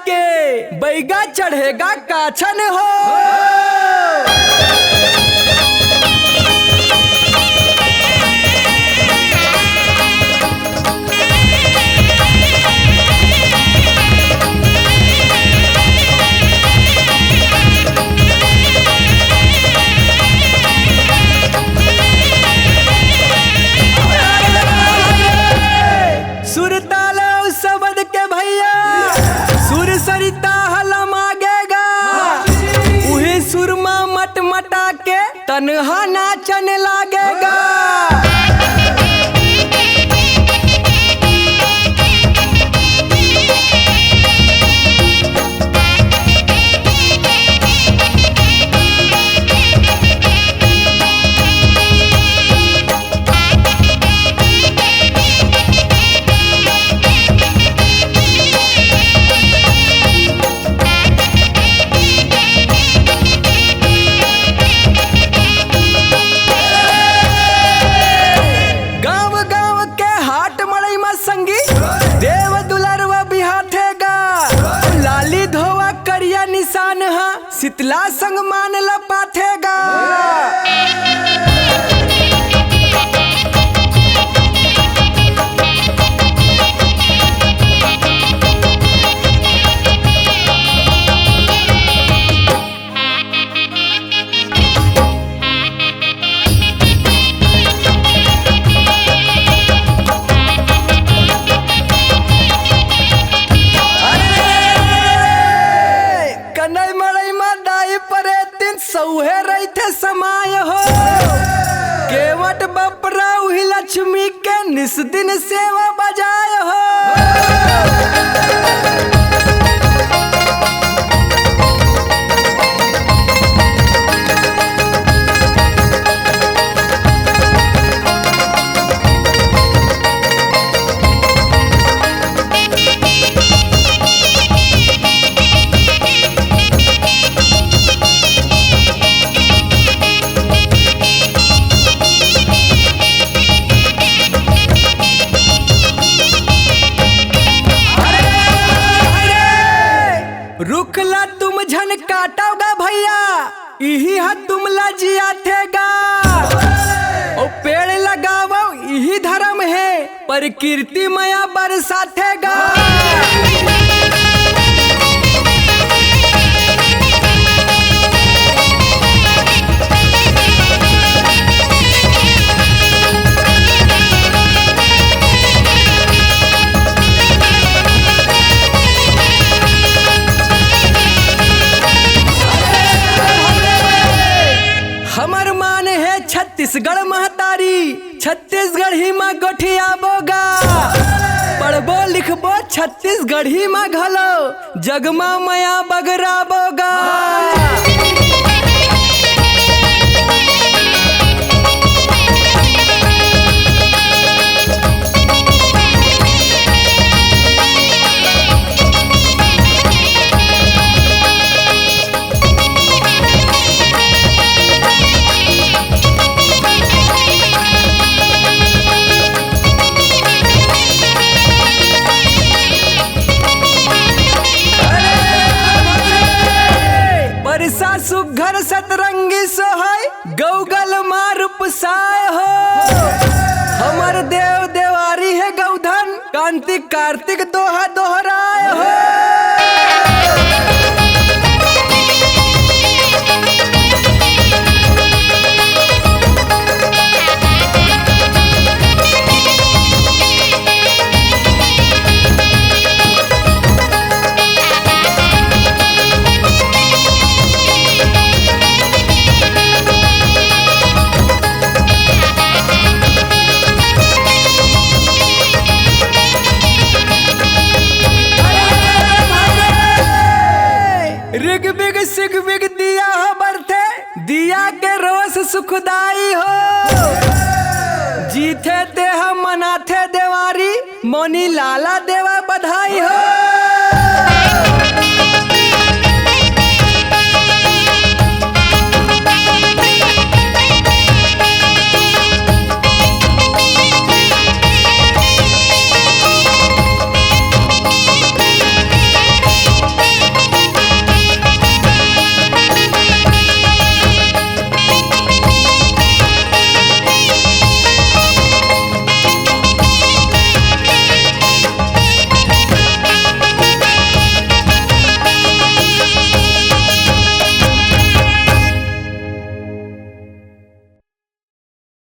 के बैगा चढ़ेगा काछन हो। तन्हा नाचन लागेगा। शीतला संग मान लपाथेगा। सौहे रहते समाय हो केवट बपरा उही लक्ष्मी के निस दिन सेवा बजाय हो। रुकला तुम झन काटोगा भैया यही है तुम लजिया थेगा। ओ पेड़ लगाओ यही धर्म है प्रकृति माया बरसाथेगा। हमर मान है छत्तीसगढ़ महतारी छत्तीसगढ़ ही में गोठिया बोगा। पढ़बो लिखबो छत्तीसगढ़ ही में घलो जगमा मया बगरा बोगा। सुघर सतरंगी सोहय गौगल मारूप साय हो। हमर देव देवारी है गौधन कांति कार्तिक दोहा दोहराय हो। ऋग बिग सिग बिग दिया हो बरथे दिया के रोस सुखदाई हो। जीथे ते हम मनाथे देवारी मोनी लाला देवा बधाई हो।